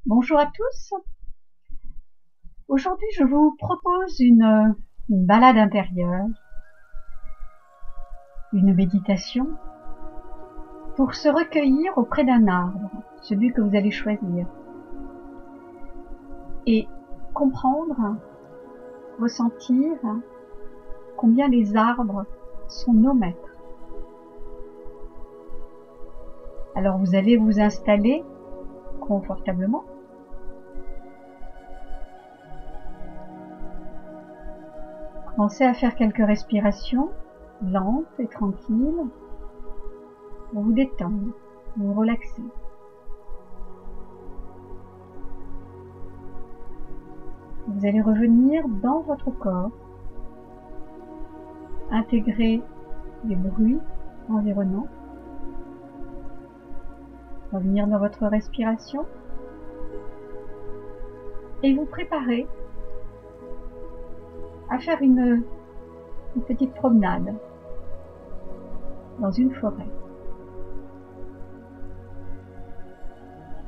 Bonjour à tous. Aujourd'hui, je vous propose une balade intérieure, une méditation pour se recueillir auprès d'un arbre, celui que vous allez choisir, et comprendre, ressentir combien les arbres sont nos maîtres. Alors vous allez vous installer confortablement. Commencez à faire quelques respirations lentes et tranquilles pour vous détendre, vous relaxer. Vous allez revenir dans votre corps, intégrer les bruits environnants, revenir dans votre respiration et vous préparer à faire une petite promenade dans une forêt.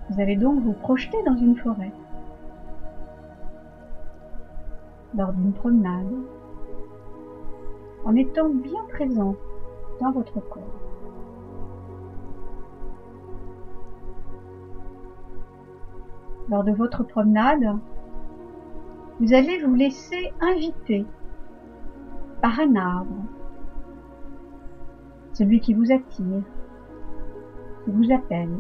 Vous allez donc vous projeter dans une forêt lors d'une promenade en étant bien présent dans votre corps. Lors de votre promenade, vous allez vous laisser inviter par un arbre, celui qui vous attire, qui vous appelle.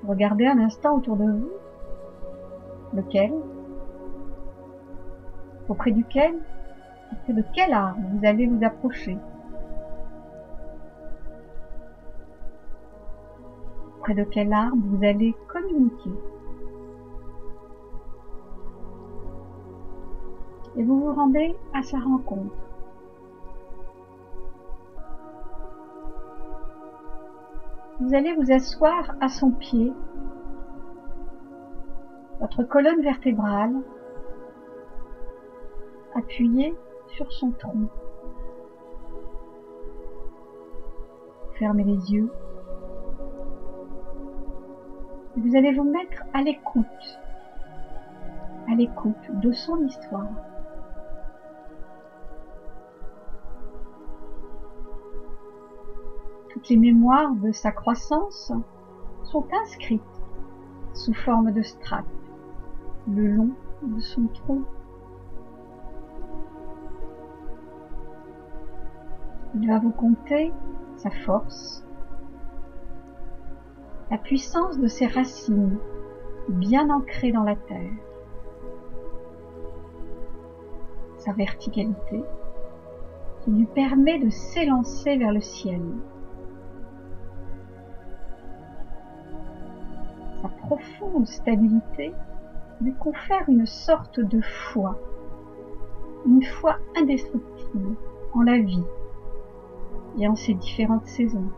Regardez un instant autour de vous, lequel, auprès de quel arbre vous allez vous approcher. Auprès de quel arbre vous allez communiquer. Et vous vous rendez à sa rencontre. Vous allez vous asseoir à son pied, votre colonne vertébrale appuyée sur son tronc. Fermez les yeux. Vous allez vous mettre à l'écoute de son histoire. Toutes les mémoires de sa croissance sont inscrites sous forme de strates le long de son tronc. Il va vous conter sa force, la puissance de ses racines bien ancrées dans la terre, sa verticalité qui lui permet de s'élancer vers le ciel, sa profonde stabilité lui confère une sorte de foi, une foi indestructible en la vie et en ses différentes saisons.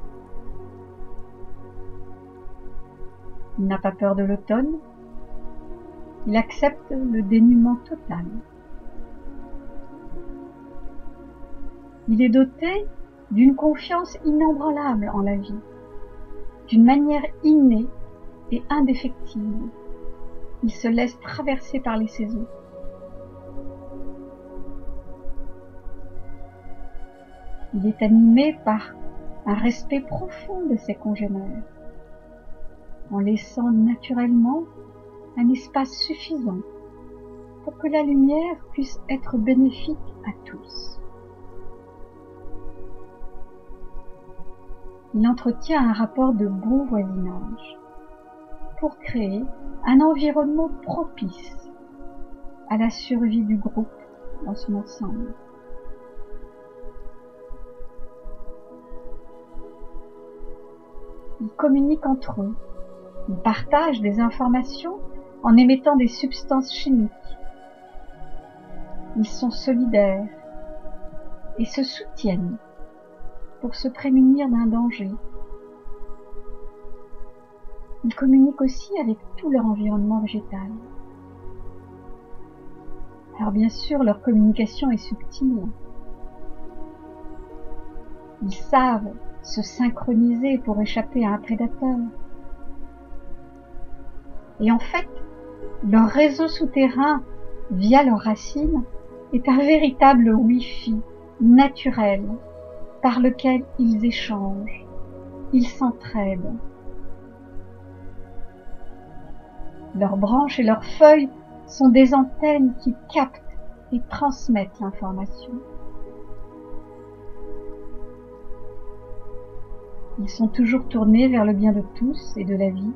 Il n'a pas peur de l'automne, il accepte le dénuement total. Il est doté d'une confiance inébranlable en la vie, d'une manière innée et indéfectible. Il se laisse traverser par les saisons. Il est animé par un respect profond de ses congénères, en laissant naturellement un espace suffisant pour que la lumière puisse être bénéfique à tous. Il entretient un rapport de bon voisinage pour créer un environnement propice à la survie du groupe dans son ensemble. Ils communiquent entre eux, ils partagent des informations en émettant des substances chimiques. Ils sont solidaires et se soutiennent pour se prémunir d'un danger. Ils communiquent aussi avec tout leur environnement végétal. Alors bien sûr, leur communication est subtile. Ils savent se synchroniser pour échapper à un prédateur. Et en fait, leur réseau souterrain, via leurs racines, est un véritable Wi-Fi naturel par lequel ils échangent, ils s'entraident. Leurs branches et leurs feuilles sont des antennes qui captent et transmettent l'information. Ils sont toujours tournés vers le bien de tous et de la vie.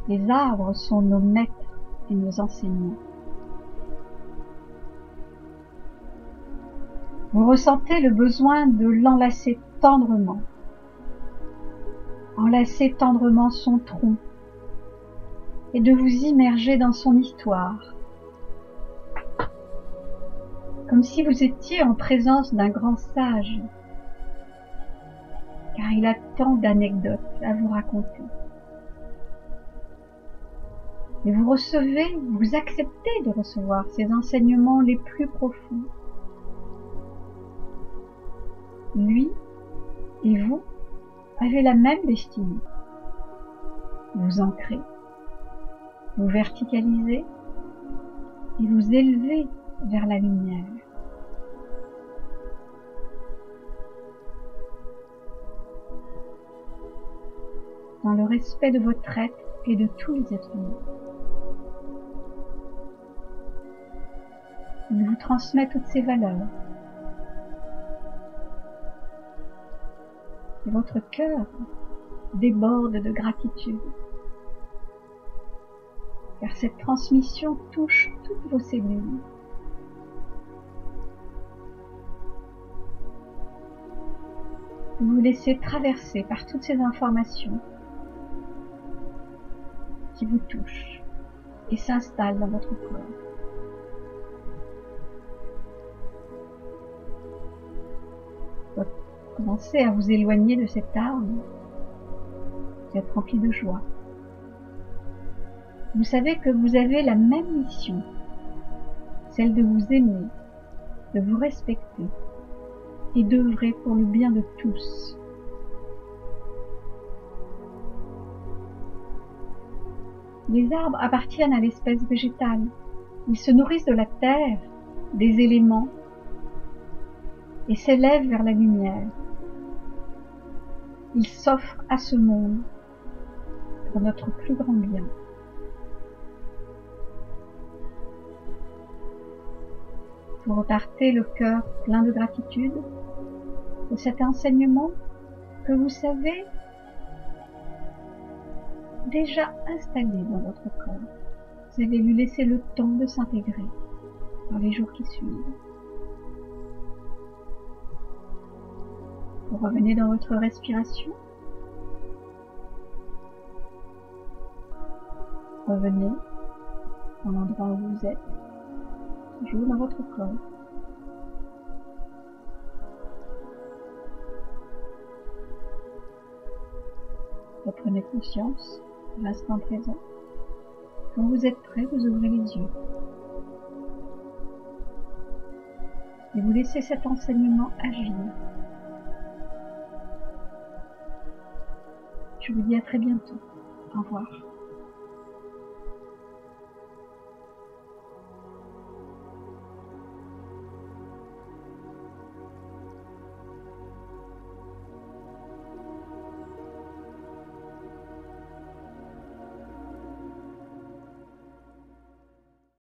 Les arbres sont nos maîtres et nos enseignants. Vous ressentez le besoin de l'enlacer tendrement. Enlacer tendrement son tronc et de vous immerger dans son histoire, comme si vous étiez en présence d'un grand sage, car il a tant d'anecdotes à vous raconter. Et vous recevez, vous acceptez de recevoir ses enseignements les plus profonds. Lui et vous avez la même destinée. Vous ancrez, vous verticalisez et vous élevez vers la lumière. Dans le respect de votre être et de tous les êtres humains. Il vous transmet toutes ces valeurs. Et votre cœur déborde de gratitude. Car cette transmission touche toutes vos cellules. Vous vous laissez traverser par toutes ces informations qui vous touchent et s'installent dans votre corps. Vous commencez à vous éloigner de cet arbre. Vous êtes rempli de joie. Vous savez que vous avez la même mission, celle de vous aimer, de vous respecter et d'œuvrer pour le bien de tous. Les arbres appartiennent à l'espèce végétale. Ils se nourrissent de la terre, des éléments, et s'élèvent vers la lumière. Ils s'offrent à ce monde pour notre plus grand bien. Vous repartez le cœur plein de gratitude de cet enseignement que vous savez déjà installé dans votre corps. Vous allez lui laisser le temps de s'intégrer dans les jours qui suivent. Vous revenez dans votre respiration. Revenez dans l'endroit où vous êtes, toujours dans votre corps. Reprenez conscience de l'instant présent. Quand vous êtes prêt, vous ouvrez les yeux. Et vous laissez cet enseignement agir. Je vous dis à très bientôt. Au revoir.